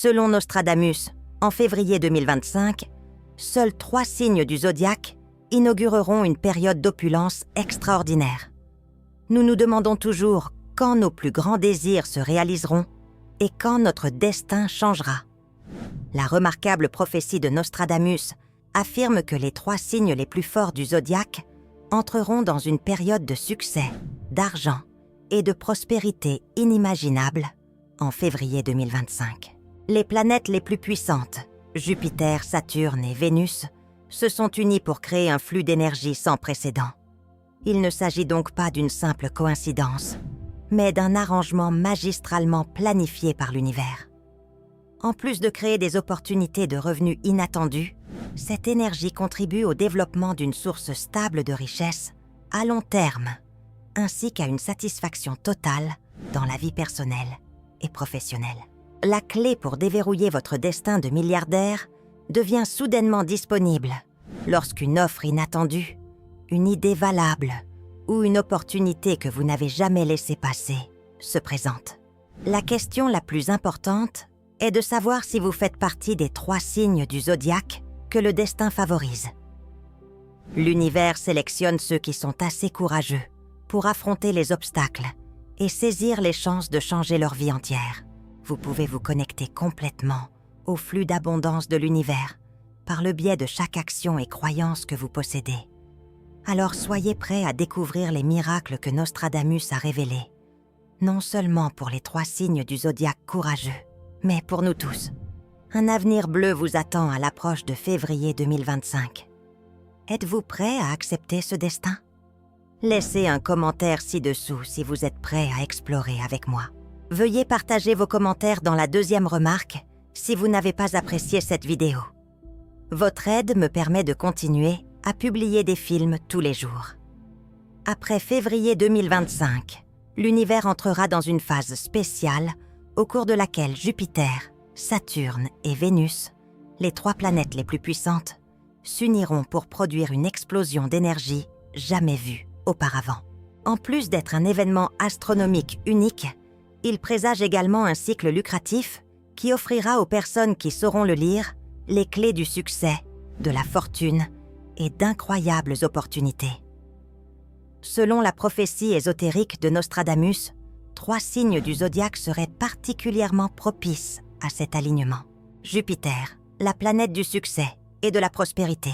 Selon Nostradamus, en février 2025, seuls 3 signes du zodiaque inaugureront une période d'opulence extraordinaire. Nous nous demandons toujours quand nos plus grands désirs se réaliseront et quand notre destin changera. La remarquable prophétie de Nostradamus affirme que les 3 signes les plus forts du zodiaque entreront dans une période de succès, d'argent et de prospérité inimaginable en février 2025. Les planètes les plus puissantes, Jupiter, Saturne et Vénus, se sont unies pour créer un flux d'énergie sans précédent. Il ne s'agit donc pas d'une simple coïncidence, mais d'un arrangement magistralement planifié par l'univers. En plus de créer des opportunités de revenus inattendus, cette énergie contribue au développement d'une source stable de richesse à long terme, ainsi qu'à une satisfaction totale dans la vie personnelle et professionnelle. La clé pour déverrouiller votre destin de milliardaire devient soudainement disponible lorsqu'une offre inattendue, une idée valable ou une opportunité que vous n'avez jamais laissé passer se présente. La question la plus importante est de savoir si vous faites partie des 3 signes du zodiaque que le destin favorise. L'univers sélectionne ceux qui sont assez courageux pour affronter les obstacles et saisir les chances de changer leur vie entière. Vous pouvez vous connecter complètement au flux d'abondance de l'univers par le biais de chaque action et croyance que vous possédez. Alors soyez prêts à découvrir les miracles que Nostradamus a révélés, non seulement pour les 3 signes du zodiaque courageux, mais pour nous tous. Un avenir bleu vous attend à l'approche de février 2025. Êtes-vous prêt à accepter ce destin? Laissez un commentaire ci-dessous si vous êtes prêt à explorer avec moi. Veuillez partager vos commentaires dans la 2e remarque si vous n'avez pas apprécié cette vidéo. Votre aide me permet de continuer à publier des films tous les jours. Après février 2025, l'univers entrera dans une phase spéciale au cours de laquelle Jupiter, Saturne et Vénus, les 3 planètes les plus puissantes, s'uniront pour produire une explosion d'énergie jamais vue auparavant. En plus d'être un événement astronomique unique, il présage également un cycle lucratif qui offrira aux personnes qui sauront le lire les clés du succès, de la fortune et d'incroyables opportunités. Selon la prophétie ésotérique de Nostradamus, 3 signes du zodiaque seraient particulièrement propices à cet alignement. Jupiter, la planète du succès et de la prospérité,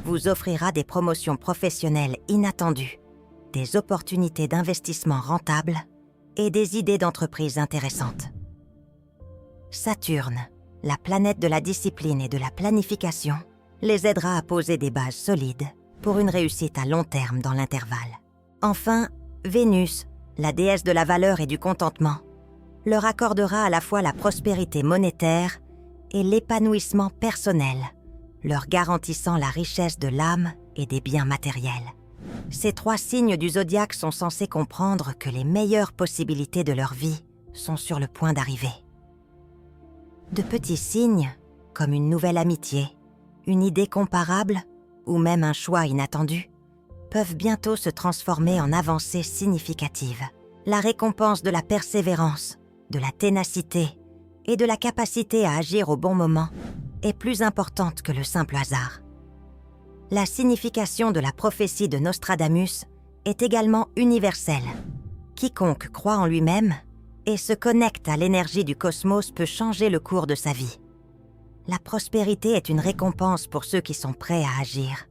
vous offrira des promotions professionnelles inattendues, des opportunités d'investissement rentables et des idées d'entreprise intéressantes. Saturne, la planète de la discipline et de la planification, les aidera à poser des bases solides pour une réussite à long terme dans l'intervalle. Enfin, Vénus, la déesse de la valeur et du contentement, leur accordera à la fois la prospérité monétaire et l'épanouissement personnel, leur garantissant la richesse de l'âme et des biens matériels. Ces 3 signes du zodiaque sont censés comprendre que les meilleures possibilités de leur vie sont sur le point d'arriver. De petits signes, comme une nouvelle amitié, une idée comparable ou même un choix inattendu, peuvent bientôt se transformer en avancées significatives. La récompense de la persévérance, de la ténacité et de la capacité à agir au bon moment est plus importante que le simple hasard. La signification de la prophétie de Nostradamus est également universelle. Quiconque croit en lui-même et se connecte à l'énergie du cosmos peut changer le cours de sa vie. La prospérité est une récompense pour ceux qui sont prêts à agir.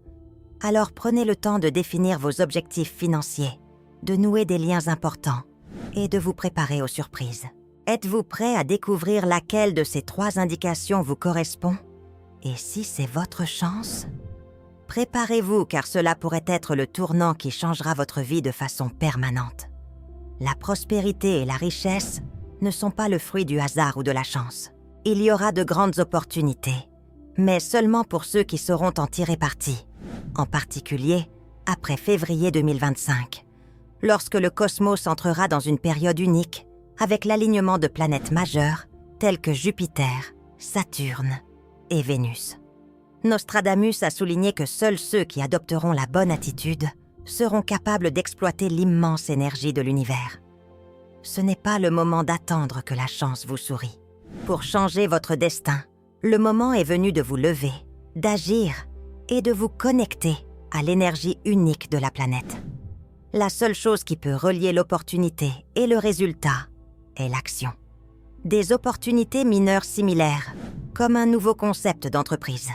Alors prenez le temps de définir vos objectifs financiers, de nouer des liens importants et de vous préparer aux surprises. Êtes-vous prêt à découvrir laquelle de ces 3 indications vous correspond? Et si c'est votre chance? Préparez-vous car cela pourrait être le tournant qui changera votre vie de façon permanente. La prospérité et la richesse ne sont pas le fruit du hasard ou de la chance. Il y aura de grandes opportunités, mais seulement pour ceux qui sauront en tirer parti, en particulier après février 2025, lorsque le cosmos entrera dans une période unique avec l'alignement de planètes majeures telles que Jupiter, Saturne et Vénus. Nostradamus a souligné que seuls ceux qui adopteront la bonne attitude seront capables d'exploiter l'immense énergie de l'univers. Ce n'est pas le moment d'attendre que la chance vous sourie. Pour changer votre destin, le moment est venu de vous lever, d'agir et de vous connecter à l'énergie unique de la planète. La seule chose qui peut relier l'opportunité et le résultat est l'action. Des opportunités mineures similaires, comme un nouveau concept d'entreprise,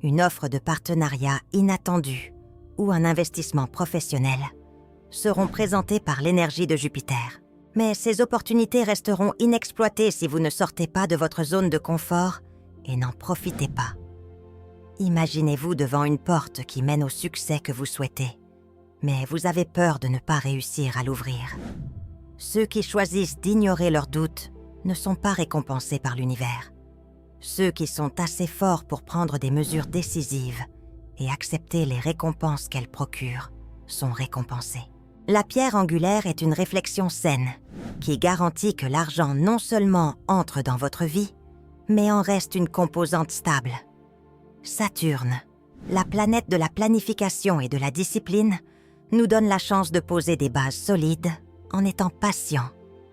une offre de partenariat inattendue ou un investissement professionnel, seront présentées par l'énergie de Jupiter. Mais ces opportunités resteront inexploitées si vous ne sortez pas de votre zone de confort et n'en profitez pas. Imaginez-vous devant une porte qui mène au succès que vous souhaitez, mais vous avez peur de ne pas réussir à l'ouvrir. Ceux qui choisissent d'ignorer leurs doutes ne sont pas récompensés par l'univers. Ceux qui sont assez forts pour prendre des mesures décisives et accepter les récompenses qu'elles procurent sont récompensés. La pierre angulaire est une réflexion saine qui garantit que l'argent non seulement entre dans votre vie, mais en reste une composante stable. Saturne, la planète de la planification et de la discipline, nous donne la chance de poser des bases solides en étant patient,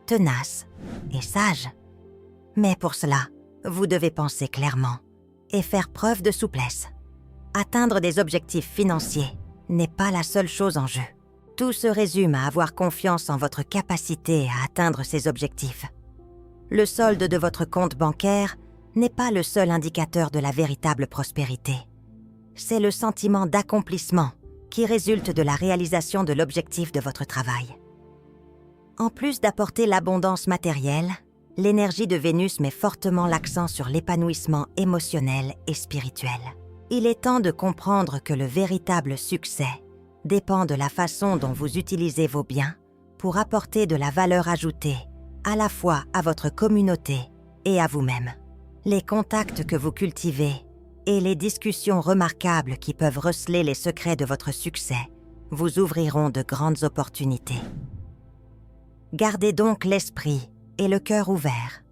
tenace et sage. Mais pour cela, vous devez penser clairement et faire preuve de souplesse. Atteindre des objectifs financiers n'est pas la seule chose en jeu. Tout se résume à avoir confiance en votre capacité à atteindre ces objectifs. Le solde de votre compte bancaire n'est pas le seul indicateur de la véritable prospérité. C'est le sentiment d'accomplissement qui résulte de la réalisation de l'objectif de votre travail. En plus d'apporter l'abondance matérielle, l'énergie de Vénus met fortement l'accent sur l'épanouissement émotionnel et spirituel. Il est temps de comprendre que le véritable succès dépend de la façon dont vous utilisez vos biens pour apporter de la valeur ajoutée à la fois à votre communauté et à vous-même. Les contacts que vous cultivez et les discussions remarquables qui peuvent receler les secrets de votre succès vous ouvriront de grandes opportunités. Gardez donc l'esprit et le cœur ouverts,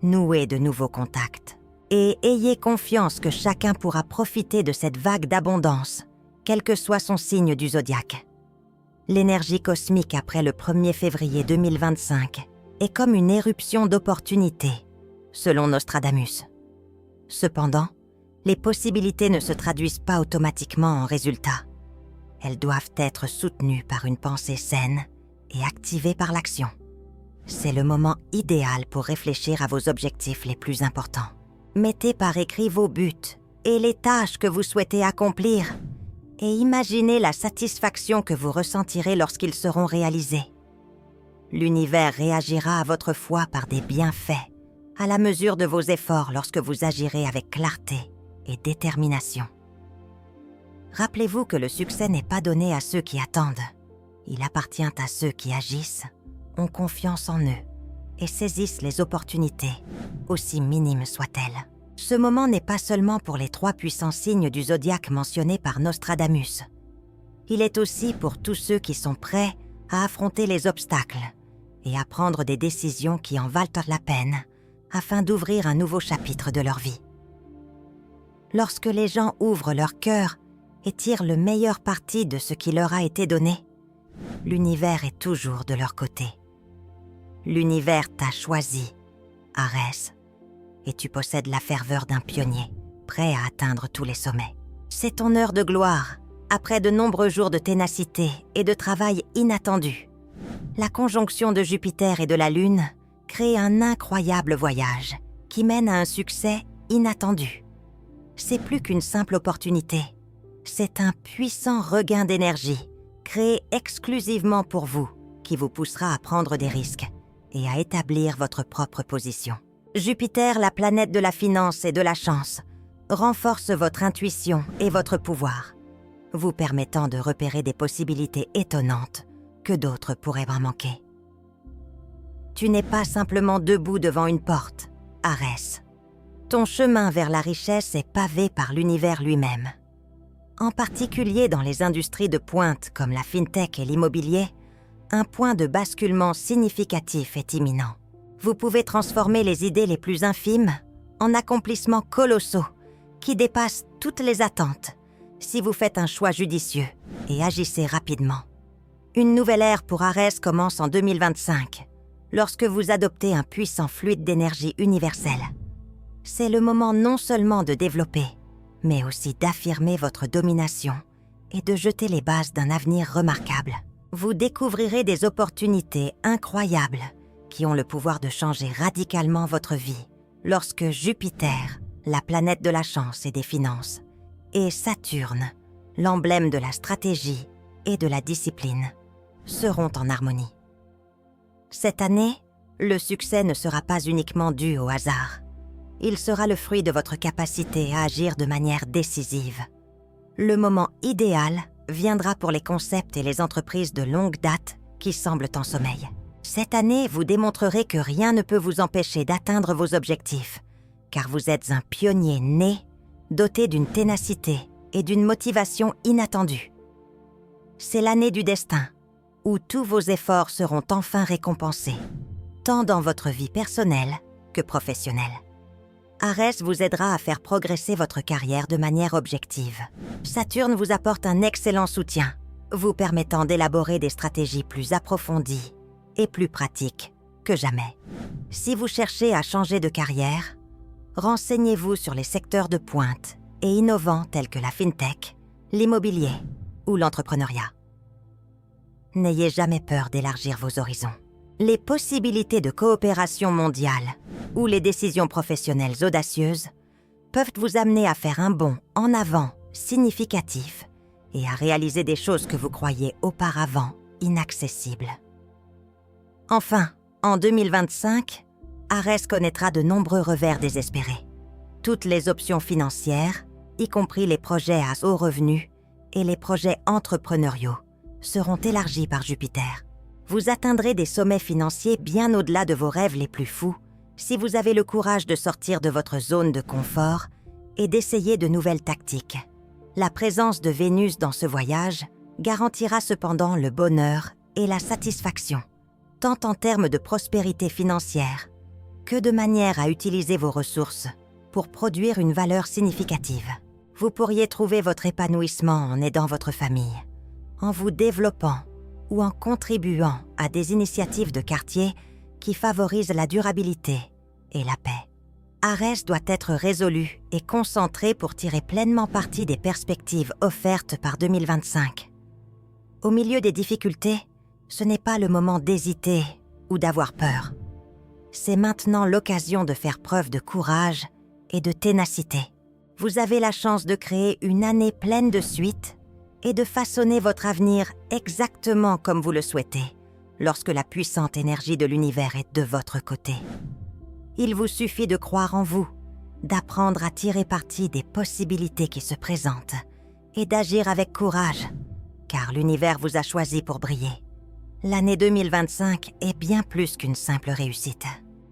nouez de nouveaux contacts et ayez confiance que chacun pourra profiter de cette vague d'abondance, quel que soit son signe du zodiaque. L'énergie cosmique après le 1er février 2025 est comme une éruption d'opportunités, selon Nostradamus. Cependant, les possibilités ne se traduisent pas automatiquement en résultats. Elles doivent être soutenues par une pensée saine et activées par l'action. C'est le moment idéal pour réfléchir à vos objectifs les plus importants. Mettez par écrit vos buts et les tâches que vous souhaitez accomplir et imaginez la satisfaction que vous ressentirez lorsqu'ils seront réalisés. L'univers réagira à votre foi par des bienfaits, à la mesure de vos efforts lorsque vous agirez avec clarté et détermination. Rappelez-vous que le succès n'est pas donné à ceux qui attendent. Il appartient à ceux qui agissent, ont confiance en eux et saisissent les opportunités, aussi minimes soient-elles. Ce moment n'est pas seulement pour les 3 puissants signes du zodiaque mentionnés par Nostradamus. Il est aussi pour tous ceux qui sont prêts à affronter les obstacles et à prendre des décisions qui en valent la peine afin d'ouvrir un nouveau chapitre de leur vie. Lorsque les gens ouvrent leur cœur et tirent le meilleur parti de ce qui leur a été donné, l'univers est toujours de leur côté. L'univers t'a choisi, Arès, et tu possèdes la ferveur d'un pionnier, prêt à atteindre tous les sommets. C'est ton heure de gloire, après de nombreux jours de ténacité et de travail inattendu. La conjonction de Jupiter et de la Lune crée un incroyable voyage qui mène à un succès inattendu. C'est plus qu'une simple opportunité, c'est un puissant regain d'énergie, créé exclusivement pour vous, qui vous poussera à prendre des risques et à établir votre propre position. Jupiter, la planète de la finance et de la chance, renforce votre intuition et votre pouvoir, vous permettant de repérer des possibilités étonnantes que d'autres pourraient en manquer. Tu n'es pas simplement debout devant une porte, Arès. Ton chemin vers la richesse est pavé par l'univers lui-même. En particulier dans les industries de pointe comme la fintech et l'immobilier, un point de basculement significatif est imminent. Vous pouvez transformer les idées les plus infimes en accomplissements colossaux qui dépassent toutes les attentes si vous faites un choix judicieux et agissez rapidement. Une nouvelle ère pour Arès commence en 2025, lorsque vous adoptez un puissant fluide d'énergie universel. C'est le moment non seulement de développer, mais aussi d'affirmer votre domination et de jeter les bases d'un avenir remarquable. Vous découvrirez des opportunités incroyables qui ont le pouvoir de changer radicalement votre vie lorsque Jupiter, la planète de la chance et des finances, et Saturne, l'emblème de la stratégie et de la discipline, seront en harmonie. Cette année, le succès ne sera pas uniquement dû au hasard. Il sera le fruit de votre capacité à agir de manière décisive. Le moment idéal viendra pour les concepts et les entreprises de longue date qui semblent en sommeil. Cette année, vous démontrerez que rien ne peut vous empêcher d'atteindre vos objectifs, car vous êtes un pionnier né, doté d'une ténacité et d'une motivation inattendue. C'est l'année du destin, où tous vos efforts seront enfin récompensés, tant dans votre vie personnelle que professionnelle. Arès vous aidera à faire progresser votre carrière de manière objective. Saturne vous apporte un excellent soutien, vous permettant d'élaborer des stratégies plus approfondies et plus pratiques que jamais. Si vous cherchez à changer de carrière, renseignez-vous sur les secteurs de pointe et innovants tels que la fintech, l'immobilier ou l'entrepreneuriat. N'ayez jamais peur d'élargir vos horizons. Les possibilités de coopération mondiale ou les décisions professionnelles audacieuses peuvent vous amener à faire un bond en avant significatif et à réaliser des choses que vous croyiez auparavant inaccessibles. Enfin, en 2025, Arès connaîtra de nombreux revers désespérés. Toutes les options financières, y compris les projets à haut revenu et les projets entrepreneuriaux, seront élargies par Jupiter. Vous atteindrez des sommets financiers bien au-delà de vos rêves les plus fous si vous avez le courage de sortir de votre zone de confort et d'essayer de nouvelles tactiques. La présence de Vénus dans ce voyage garantira cependant le bonheur et la satisfaction, tant en termes de prospérité financière que de manière à utiliser vos ressources pour produire une valeur significative. Vous pourriez trouver votre épanouissement en aidant votre famille, en vous développant ou en contribuant à des initiatives de quartier qui favorisent la durabilité et la paix. Arès doit être résolu et concentré pour tirer pleinement parti des perspectives offertes par 2025. Au milieu des difficultés, ce n'est pas le moment d'hésiter ou d'avoir peur. C'est maintenant l'occasion de faire preuve de courage et de ténacité. Vous avez la chance de créer une année pleine de suite et de façonner votre avenir exactement comme vous le souhaitez, lorsque la puissante énergie de l'univers est de votre côté. Il vous suffit de croire en vous, d'apprendre à tirer parti des possibilités qui se présentent et d'agir avec courage, car l'univers vous a choisi pour briller. L'année 2025 est bien plus qu'une simple réussite.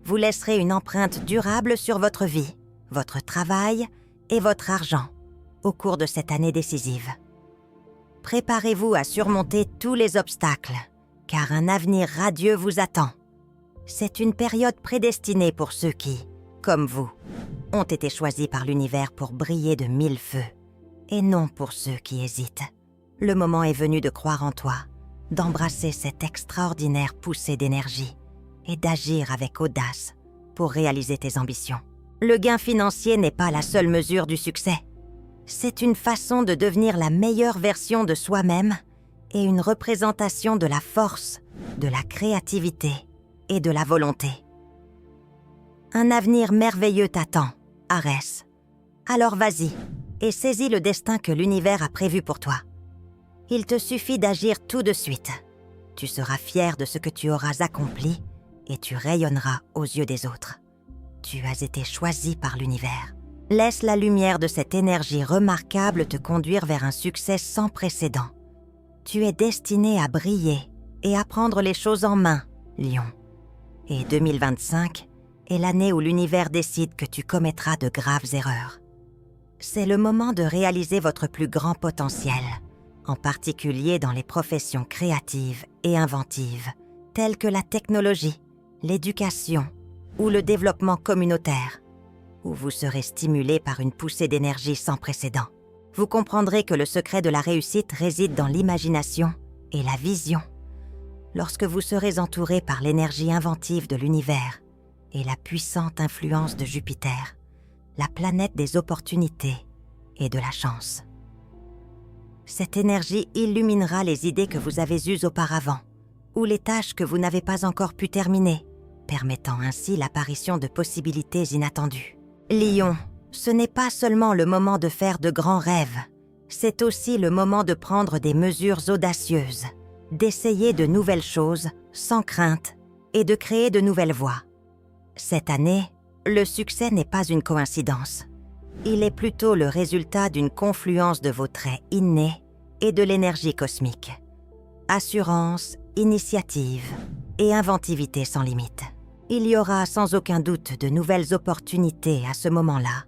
Vous laisserez une empreinte durable sur votre vie, votre travail et votre argent au cours de cette année décisive. Préparez-vous à surmonter tous les obstacles, car un avenir radieux vous attend. C'est une période prédestinée pour ceux qui, comme vous, ont été choisis par l'univers pour briller de mille feux, et non pour ceux qui hésitent. Le moment est venu de croire en toi, d'embrasser cette extraordinaire poussée d'énergie et d'agir avec audace pour réaliser tes ambitions. Le gain financier n'est pas la seule mesure du succès. C'est une façon de devenir la meilleure version de soi-même et une représentation de la force, de la créativité et de la volonté. Un avenir merveilleux t'attend, Arès. Alors vas-y et saisis le destin que l'univers a prévu pour toi. Il te suffit d'agir tout de suite. Tu seras fier de ce que tu auras accompli et tu rayonneras aux yeux des autres. Tu as été choisi par l'univers. Laisse la lumière de cette énergie remarquable te conduire vers un succès sans précédent. Tu es destiné à briller et à prendre les choses en main, Lion. Et 2025 est l'année où l'univers décide que tu commettras de graves erreurs. C'est le moment de réaliser votre plus grand potentiel, en particulier dans les professions créatives et inventives, telles que la technologie, l'éducation ou le développement communautaire, où vous serez stimulé par une poussée d'énergie sans précédent. Vous comprendrez que le secret de la réussite réside dans l'imagination et la vision. lorsque vous serez entouré par l'énergie inventive de l'univers et la puissante influence de Jupiter, la planète des opportunités et de la chance. Cette énergie illuminera les idées que vous avez eues auparavant ou les tâches que vous n'avez pas encore pu terminer, permettant ainsi l'apparition de possibilités inattendues. Lion, ce n'est pas seulement le moment de faire de grands rêves, c'est aussi le moment de prendre des mesures audacieuses, d'essayer de nouvelles choses sans crainte et de créer de nouvelles voies. Cette année, le succès n'est pas une coïncidence. Il est plutôt le résultat d'une confluence de vos traits innés et de l'énergie cosmique. Assurance, initiative et inventivité sans limite. Il y aura sans aucun doute de nouvelles opportunités à ce moment-là,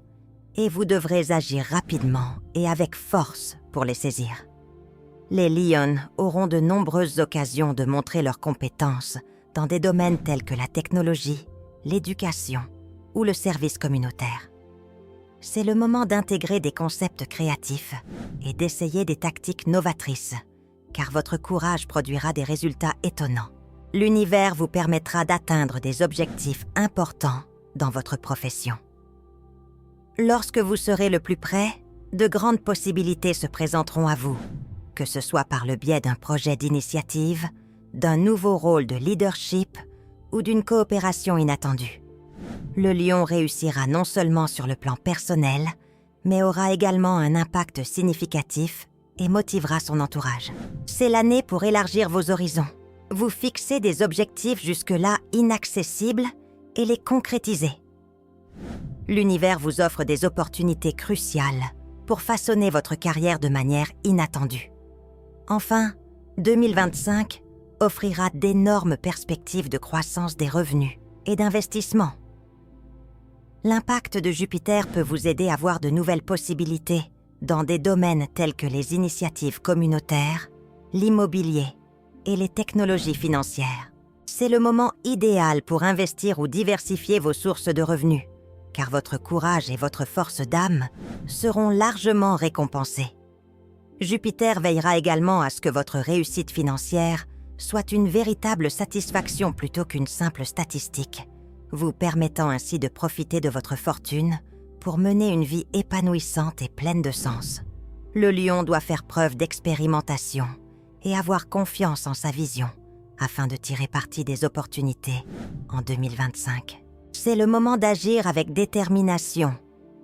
et vous devrez agir rapidement et avec force pour les saisir. Les Lions auront de nombreuses occasions de montrer leurs compétences dans des domaines tels que la technologie, l'éducation ou le service communautaire. C'est le moment d'intégrer des concepts créatifs et d'essayer des tactiques novatrices, car votre courage produira des résultats étonnants. L'univers vous permettra d'atteindre des objectifs importants dans votre profession. Lorsque vous serez le plus près, de grandes possibilités se présenteront à vous, que ce soit par le biais d'un projet d'initiative, d'un nouveau rôle de leadership ou d'une coopération inattendue. Le lion réussira non seulement sur le plan personnel, mais aura également un impact significatif et motivera son entourage. C'est l'année pour élargir vos horizons. Vous fixez des objectifs jusque-là inaccessibles et les concrétiser. L'univers vous offre des opportunités cruciales pour façonner votre carrière de manière inattendue. Enfin, 2025 offrira d'énormes perspectives de croissance des revenus et d'investissement. L'impact de Jupiter peut vous aider à voir de nouvelles possibilités dans des domaines tels que les initiatives communautaires, l'immobilier et les technologies financières. C'est le moment idéal pour investir ou diversifier vos sources de revenus, car votre courage et votre force d'âme seront largement récompensés. Jupiter veillera également à ce que votre réussite financière soit une véritable satisfaction plutôt qu'une simple statistique, vous permettant ainsi de profiter de votre fortune pour mener une vie épanouissante et pleine de sens. Le lion doit faire preuve d'expérimentation et avoir confiance en sa vision afin de tirer parti des opportunités en 2025. C'est le moment d'agir avec détermination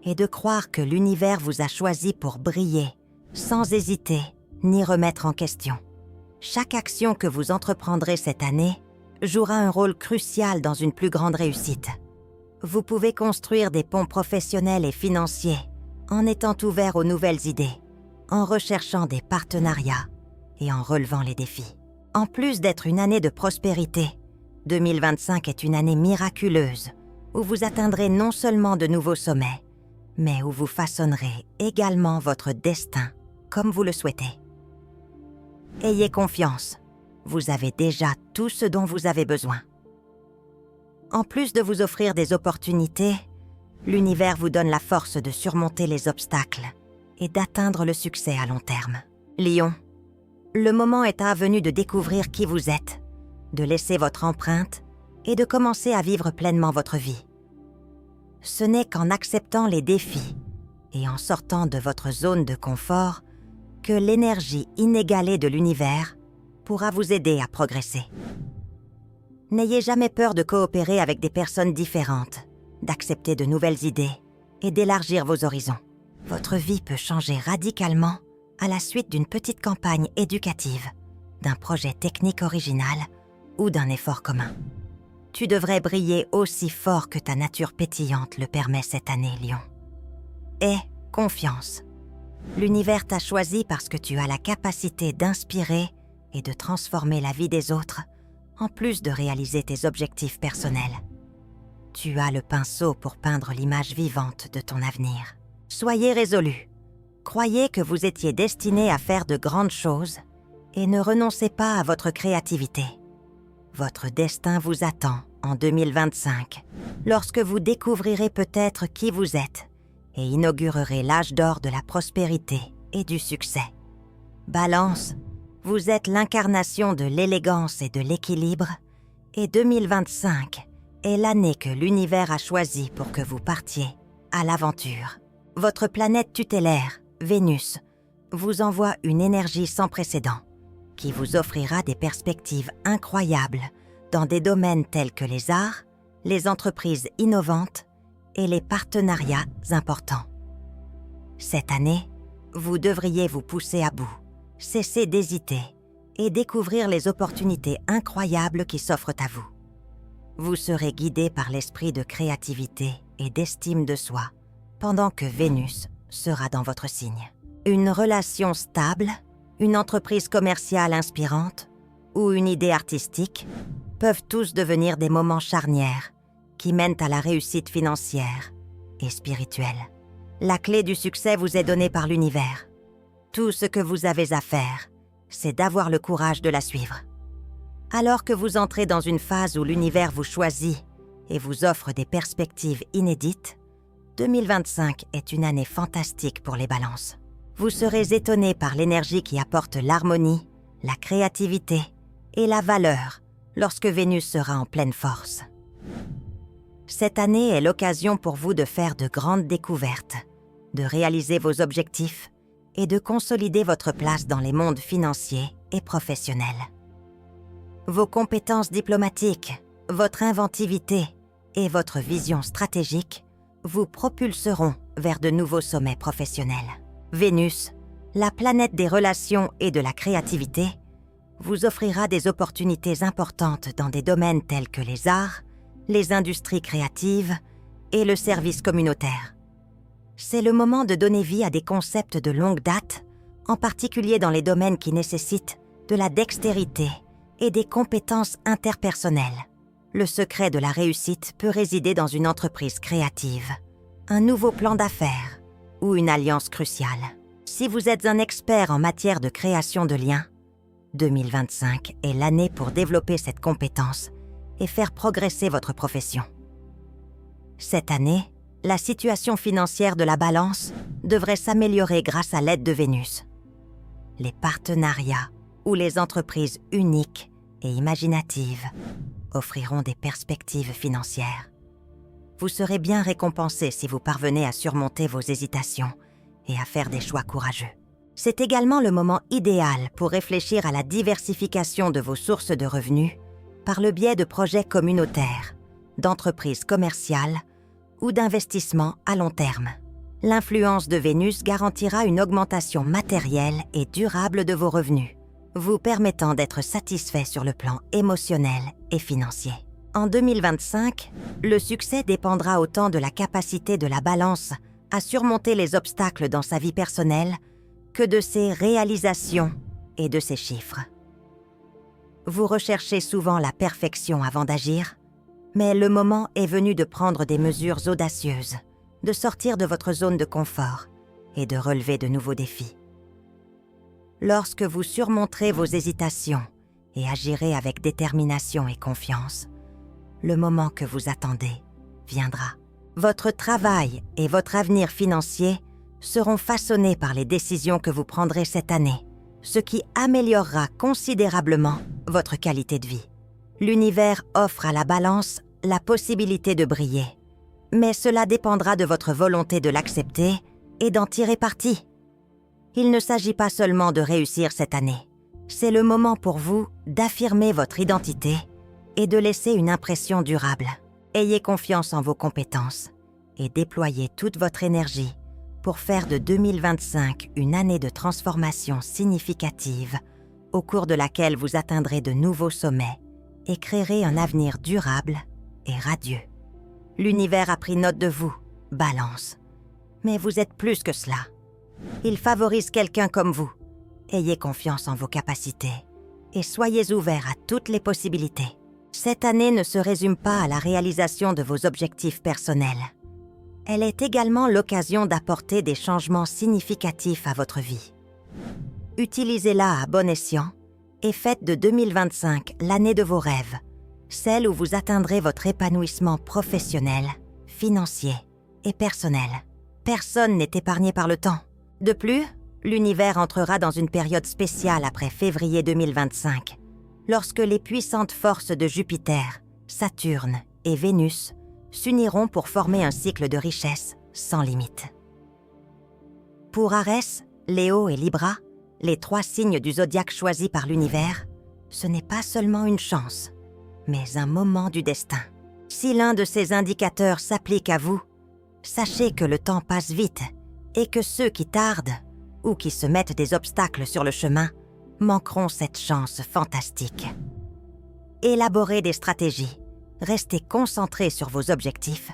et de croire que l'univers vous a choisi pour briller, sans hésiter ni remettre en question. Chaque action que vous entreprendrez cette année jouera un rôle crucial dans une plus grande réussite. Vous pouvez construire des ponts professionnels et financiers en étant ouvert aux nouvelles idées, en recherchant des partenariats et en relevant les défis. En plus d'être une année de prospérité, 2025 est une année miraculeuse où vous atteindrez non seulement de nouveaux sommets, mais où vous façonnerez également votre destin comme vous le souhaitez. Ayez confiance, vous avez déjà tout ce dont vous avez besoin. En plus de vous offrir des opportunités, l'univers vous donne la force de surmonter les obstacles et d'atteindre le succès à long terme. Lion, le moment est venu de découvrir qui vous êtes, de laisser votre empreinte et de commencer à vivre pleinement votre vie. Ce n'est qu'en acceptant les défis et en sortant de votre zone de confort que l'énergie inégalée de l'univers pourra vous aider à progresser. N'ayez jamais peur de coopérer avec des personnes différentes, d'accepter de nouvelles idées et d'élargir vos horizons. Votre vie peut changer radicalement à la suite d'une petite campagne éducative, d'un projet technique original ou d'un effort commun. Tu devrais briller aussi fort que ta nature pétillante le permet cette année, Lion. Aie confiance. L'univers t'a choisi parce que tu as la capacité d'inspirer et de transformer la vie des autres, en plus de réaliser tes objectifs personnels. Tu as le pinceau pour peindre l'image vivante de ton avenir. Soyez résolu. Croyez que vous étiez destiné à faire de grandes choses et ne renoncez pas à votre créativité. Votre destin vous attend en 2025, lorsque vous découvrirez peut-être qui vous êtes et inaugurerez l'âge d'or de la prospérité et du succès. Balance, Vous êtes l'incarnation de l'élégance et de l'équilibre, et 2025 est l'année que l'univers a choisie pour que vous partiez à l'aventure. Votre planète tutélaire, Vénus, vous envoie une énergie sans précédent qui vous offrira des perspectives incroyables dans des domaines tels que les arts, les entreprises innovantes et les partenariats importants. Cette année, vous devriez vous pousser à bout, cesser d'hésiter et découvrir les opportunités incroyables qui s'offrent à vous. Vous serez guidé par l'esprit de créativité et d'estime de soi pendant que Vénus sera dans votre signe. Une relation stable, une entreprise commerciale inspirante ou une idée artistique peuvent tous devenir des moments charnières qui mènent à la réussite financière et spirituelle. La clé du succès vous est donnée par l'univers. Tout ce que vous avez à faire, c'est d'avoir le courage de la suivre. Alors que vous entrez dans une phase où l'univers vous choisit et vous offre des perspectives inédites, 2025 est une année fantastique pour les balances. Vous serez étonné par l'énergie qui apporte l'harmonie, la créativité et la valeur lorsque Vénus sera en pleine force. Cette année est l'occasion pour vous de faire de grandes découvertes, de réaliser vos objectifs et de consolider votre place dans les mondes financiers et professionnels. Vos compétences diplomatiques, votre inventivité et votre vision stratégique vous propulseront vers de nouveaux sommets professionnels. Vénus, la planète des relations et de la créativité, vous offrira des opportunités importantes dans des domaines tels que les arts, les industries créatives et le service communautaire. C'est le moment de donner vie à des concepts de longue date, en particulier dans les domaines qui nécessitent de la dextérité et des compétences interpersonnelles. Le secret de la réussite peut résider dans une entreprise créative, un nouveau plan d'affaires ou une alliance cruciale. Si vous êtes un expert en matière de création de liens, 2025 est l'année pour développer cette compétence et faire progresser votre profession. Cette année, la situation financière de la Balance devrait s'améliorer grâce à l'aide de Vénus. Les partenariats ou les entreprises uniques et imaginatives offriront des perspectives financières. Vous serez bien récompensé si vous parvenez à surmonter vos hésitations et à faire des choix courageux. C'est également le moment idéal pour réfléchir à la diversification de vos sources de revenus par le biais de projets communautaires, d'entreprises commerciales ou d'investissements à long terme. L'influence de Vénus garantira une augmentation matérielle et durable de vos revenus, vous permettant d'être satisfait sur le plan émotionnel et financier. En 2025, le succès dépendra autant de la capacité de la Balance à surmonter les obstacles dans sa vie personnelle que de ses réalisations et de ses chiffres. Vous recherchez souvent la perfection avant d'agir, mais le moment est venu de prendre des mesures audacieuses, de sortir de votre zone de confort et de relever de nouveaux défis. Lorsque vous surmonterez vos hésitations et agirez avec détermination et confiance, le moment que vous attendez viendra. Votre travail et votre avenir financier seront façonnés par les décisions que vous prendrez cette année, ce qui améliorera considérablement votre qualité de vie. L'univers offre à la Balance la possibilité de briller, mais cela dépendra de votre volonté de l'accepter et d'en tirer parti. Il ne s'agit pas seulement de réussir cette année, c'est le moment pour vous d'affirmer votre identité et de laisser une impression durable. Ayez confiance en vos compétences et déployez toute votre énergie pour faire de 2025 une année de transformation significative au cours de laquelle vous atteindrez de nouveaux sommets et créerez un avenir durable et radieux. L'univers a pris note de vous, Balance. Mais vous êtes plus que cela. Il favorise quelqu'un comme vous. Ayez confiance en vos capacités et soyez ouverts à toutes les possibilités. Cette année ne se résume pas à la réalisation de vos objectifs personnels. Elle est également l'occasion d'apporter des changements significatifs à votre vie. Utilisez-la à bon escient et faites de 2025 l'année de vos rêves, celle où vous atteindrez votre épanouissement professionnel, financier et personnel. Personne n'est épargné par le temps. De plus, l'univers entrera dans une période spéciale après février 2025, lorsque les puissantes forces de Jupiter, Saturne et Vénus s'uniront pour former un cycle de richesse sans limite. Pour Arès, Léo et Libra, les 3 signes du zodiaque choisis par l'univers, ce n'est pas seulement une chance, mais un moment du destin. Si l'un de ces indicateurs s'applique à vous, sachez que le temps passe vite et que ceux qui tardent ou qui se mettent des obstacles sur le chemin manqueront cette chance fantastique. Élaborez des stratégies, restez concentrés sur vos objectifs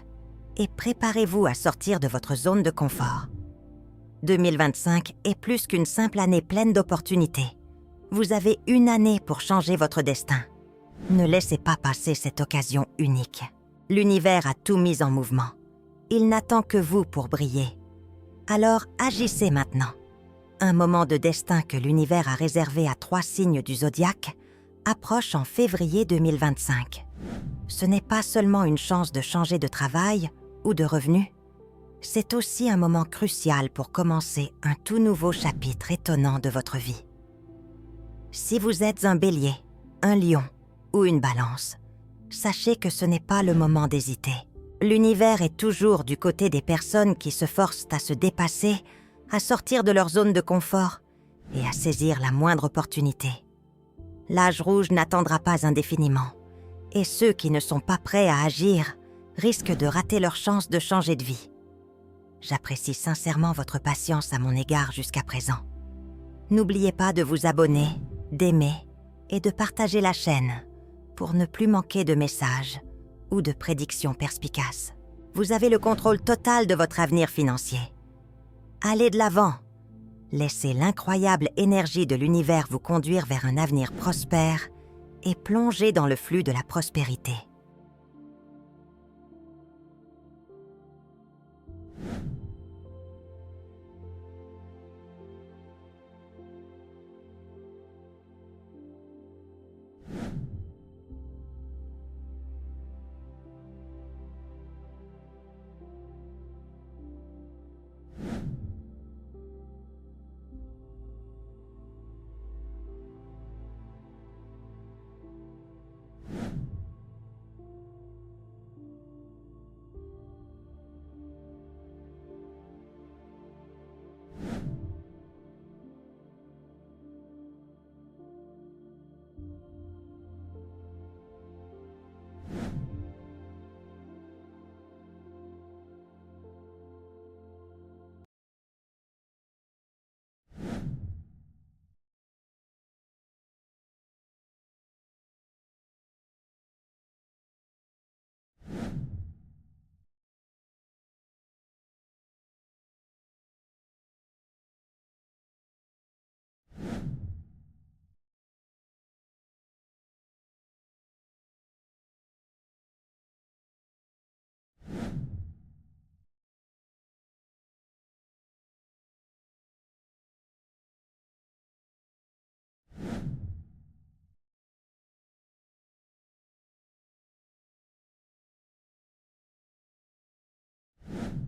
et préparez-vous à sortir de votre zone de confort. 2025 est plus qu'une simple année pleine d'opportunités. Vous avez une année pour changer votre destin. Ne laissez pas passer cette occasion unique. L'univers a tout mis en mouvement. Il n'attend que vous pour briller. Alors agissez maintenant. Un moment de destin que l'univers a réservé à 3 signes du zodiaque approche en février 2025. Ce n'est pas seulement une chance de changer de travail ou de revenu, c'est aussi un moment crucial pour commencer un tout nouveau chapitre étonnant de votre vie. Si vous êtes un bélier, un lion ou une balance, sachez que ce n'est pas le moment d'hésiter. L'univers est toujours du côté des personnes qui se forcent à se dépasser, à sortir de leur zone de confort et à saisir la moindre opportunité. L'âge rouge n'attendra pas indéfiniment, et ceux qui ne sont pas prêts à agir risquent de rater leur chance de changer de vie. J'apprécie sincèrement votre patience à mon égard jusqu'à présent. N'oubliez pas de vous abonner, d'aimer et de partager la chaîne pour ne plus manquer de messages ou de prédictions perspicaces. Vous avez le contrôle total de votre avenir financier. Allez de l'avant. Laissez l'incroyable énergie de l'univers vous conduire vers un avenir prospère et plongez dans le flux de la prospérité.